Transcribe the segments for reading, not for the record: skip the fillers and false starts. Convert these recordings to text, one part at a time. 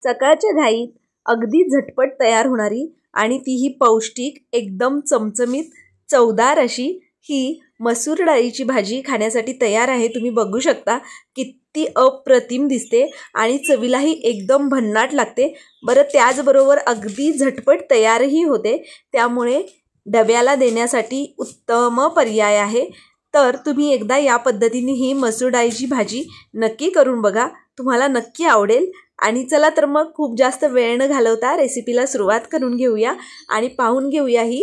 सकाळच्या घाईत अगदी झटपट तयार होणारी आणि तीही पौष्टिक, एकदम चमचमीत, चवदार अशी ही मसूर डाळीची भाजी खाण्यासाठी तयार आहे। तुम्ही बघू शकता किती अप्रतिम दिसते आणि चवीलाही एकदम भन्नाट लागते। बरं, त्याचबरोबर अगदी झटपट तयारही होते, त्यामुळे डब्याला देण्यासाठी उत्तम पर्याय आहे। तर तुम्ही एकदा या पद्धतीने ही मसूर डाळीची भाजी नक्की करून बघा, तुम्हाला नक्की आवडेल। आणि चला तर मग खूप जास्त वेळ न घालवता रेसिपीला सुरुवात करून घेऊया आणि पाहून घेऊया ही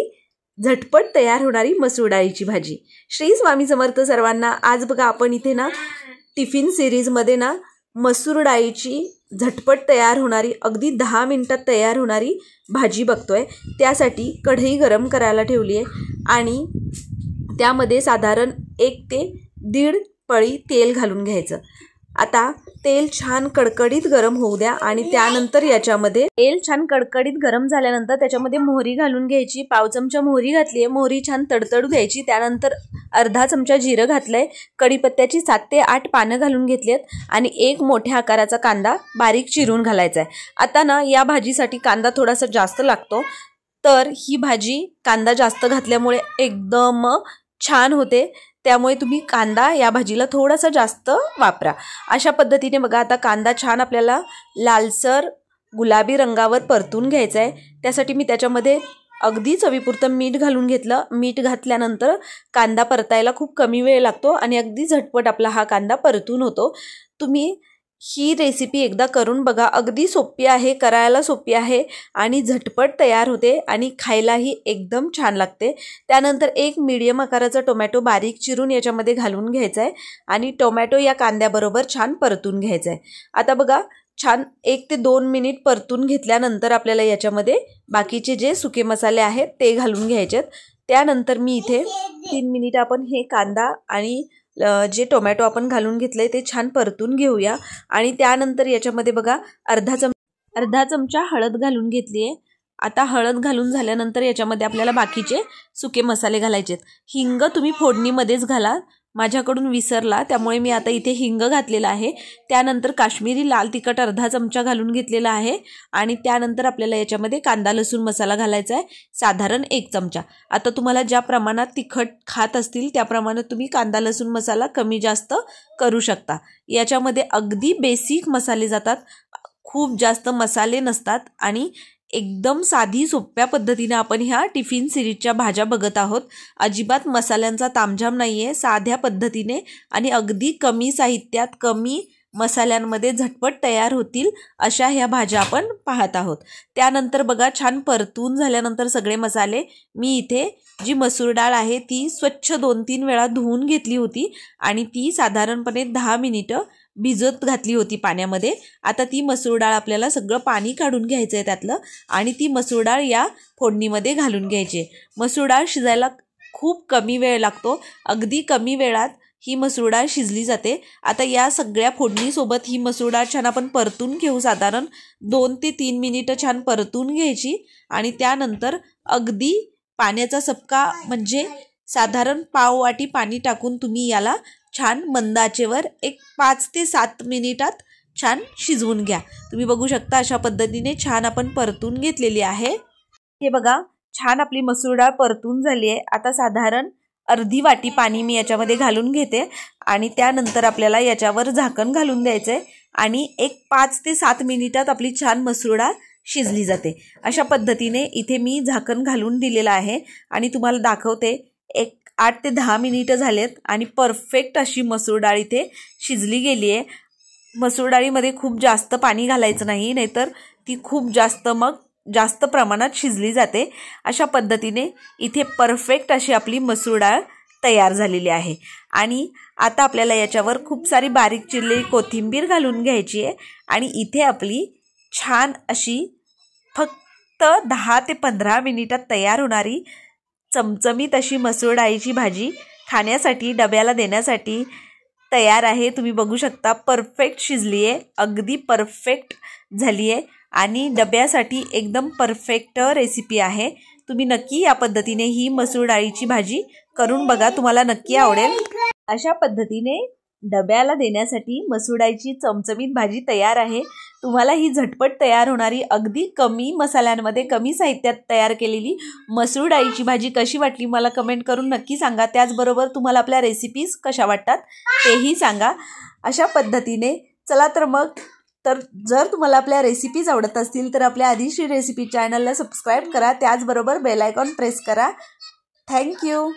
झटपट तयार होणारी मसूर डाळीची भाजी। श्री स्वामी समर्थ सर्वांना। आज बघा आपण इथे ना टिफिन सिरीजमध्ये ना मसूर डाळीची झटपट तयार होणारी, अगदी 10 मिनिटात तयार होणारी भाजी बघतोय। त्यासाठी कढई गरम करायला ठेवली आहे आणि त्यामध्ये साधारण 1 ते 1.5 पळी तेल घालून घ्यायचं। आता तेल छान कडकडीत गरम होऊ द्या आणि त्यानंतर याच्यामध्ये तेल छान कडकडीत गरम झाल्यानंतर त्याच्यामध्ये मोहरी घालून घ्यायची। 1/2 चमचा मोहरी घातली आहे, मोहरी छान तडतडू द्यायची। त्यानंतर अर्धा चमचा जिरं घातलंय, कढीपत्त्याची 7 ते 8 पानं घालून घेतलीत आणि 1 मोठ्या आकाराचा कांदा बारीक चिरून घालायचा आहे। आता ना या भाजीसाठी कांदा थोडासा जास्त लागतो, तर ही भाजी कांदा जास्त घातल्यामुळे एकदम छान होते, त्यामुळे तुम्ही कांदा या भाजीला थोडासा जास्त वापरा। अशा पद्धतीने बघा आता कांदा छान आपल्याला लालसर गुलाबी रंगावर परतून घ्यायचा आहे। त्यासाठी मी त्याच्यामध्ये अगदी चवीपुरतं मीठ घालून घेतलं। मीठ घातल्यानंतर कांदा परतायला खूप कमी वेळ लागतो आणि अगदी झटपट आपला हा कांदा परतून होतो। तुम्ही ही रेसिपी एकदा करून बघा, अगदी सोपी आहे, करायला सोपी आहे आणि झटपट तयार होते आणि खायलाही एकदम छान लागते। त्यानंतर 1 मीडियम आकाराचा टोमॅटो बारीक चिरून याच्यामध्ये घालून घ्यायचा आहे आणि टोमॅटो या कांद्याबरोबर छान परतून घ्यायचा आहे। आता बघा छान 1 ते 2 मिनिट परतून घेतल्यानंतर आपल्याला याच्यामध्ये बाकीचे जे सुके मसाले आहेत ते घालून घ्यायचे आहेत। त्यानंतर मी इथे 3 मिनिट आपण हे कांदा आणि जे टोमॅटो आपण घालून घेतले ते छान परतून घेऊया आणि त्यानंतर याच्यामध्ये बघा अर्धा चमचा हळद घालून घेतली आहे। आता हळद घालून झाल्यानंतर याच्यामध्ये आपल्याला बाकीचे सुके मसाले घालायचे आहेत। हिंग तुम्ही फोडणीमध्येच घाला, माझ्याकडून विसरला, त्यामुळे मी आता इथे हिंग घातलेला आहे। त्यानंतर काश्मीरी लाल तिखट अर्धा चमचा घालून घेतलेला आहे आणि त्यानंतर आपल्याला याच्यामध्ये कांदा लसूण मसाला घालायचा आहे, साधारण 1 चमचा। आता तुम्हाला ज्या प्रमाणात तिखट खात असतील त्या प्रमाणात तुम्ही कांदा लसूण मसाला कमी जास्त करू शकता। याच्यामध्ये अगदी बेसिक मसाले जातात, खूप जास्त मसाले नसतात आणि एकदम साधी सोप्या पद्धतीने आपण ह्या टिफिन सिरीजच्या भाज्या बघत आहोत। अजिबात मसाल्यांचा तामझाम नाही आहे, साध्या पद्धतीने आणि अगदी कमी साहित्यात कमी मसाल्यांमध्ये झटपट तयार होतील अशा ह्या भाज्या आपण पाहत आहोत। त्यानंतर बघा छान परतून झाल्यानंतर सगळे मसाले मी इथे जी मसूर डाळ आहे ती स्वच्छ 2-3 वेळा धुवून घेतली होती आणि ती साधारणपणे 10 मिनिटं भिजत घातली होती पाण्यामध्ये। आता ती मसूर डाळ आपल्याला सगळं पाणी काढून घ्यायचं आहे त्यातलं आणि ती मसूर डाळ या फोडणीमध्ये घालून घ्यायची। मसूर डाळ शिजायला खूप कमी वेळ लागतो, अगदी कमी वेळात ही मसूर डाळ शिजली जाते। आता या सगळ्या फोडणीसोबत ही मसूर डाळ छान आपण परतून घेऊ, साधारण 2 ते 3 मिनिटं छान परतून घ्यायची आणि त्यानंतर अगदी पाण्याचा सपका म्हणजे साधारण पाव वाटी पाणी टाकून तुम्ही याला छान मंद आचेवर 5 ते 7 मिनिटात छान शिजवून घ्या। तुम्ही बघू शकता अशा पद्धतीने छान आपण परतून घेतलेली आहे। हे बघा छान आपली मसूर डाळ परतून झाली आहे। आता साधारण अर्धी वाटी पाणी मी याच्यामध्ये घालून घेते आणि त्यानंतर आपल्याला याच्यावर झाकण घालून द्यायचं आहे आणि 5 ते 7 मिनिटात आपली छान मसूर डाळ शिजली जाते। अशा पद्धतीने इथे मी झाकण घालून दिलेलं आहे आणि तुम्हाला दाखवते 8 ते 10 मिनिटं झालेत आणि परफेक्ट अशी मसूर डाळ इथे शिजली गेली आहे। मसूर डाळीमध्ये खूप जास्त पाणी घालायचं नाही, नाहीतर ती खूप जास्त प्रमाणात शिजली जाते। अशा पद्धतीने इथे परफेक्ट अशी आपली मसूर डाळ तयार झालेली आहे आणि आता आपल्याला याच्यावर खूप सारी बारीक चिरलेली कोथिंबीर घालून घ्यायची आहे आणि इथे आपली छान अशी फक्त 10 ते 15 मिनिटात तयार होणारी चमचमीत अशी मसूर डाळीची भाजी खाण्यासाठी डब्याला देण्यासाठी तयार आहे। तुम्ही बघू शकता परफेक्ट शिजली आहे, अगदी परफेक्ट झाली आहे आणि डब्यासाठी एकदम परफेक्ट रेसिपी आहे। तुम्ही नक्की या पद्धतीने ही मसूर डाळीची भाजी करून बघा, तुम्हाला नक्की आवडेल। अशा पद्धतीने डब्याला देण्यासाठी मसूर डाळीची चमचमीत भाजी तयार आहे। तुम्हाला ही झटपट तयार होणारी अगदी कमी मसाल्यांमध्ये कमी साहित्यात तयार केलेली मसूर डाळीची भाजी कशी वाटली मला कमेंट करून नक्की सांगा। त्याचबरोबर तुम्हाला आपल्या रेसिपीज कशा वाटतात तेही सांगा। अशा पद्धतीने चला तर जर तुम्हाला आपल्या रेसिपीज आवडत असतील तर आपल्या आदिश्री रेसिपी चॅनलला सबस्क्राईब करा, त्याचबरोबर बेल आयकॉन प्रेस करा। थँक्यू।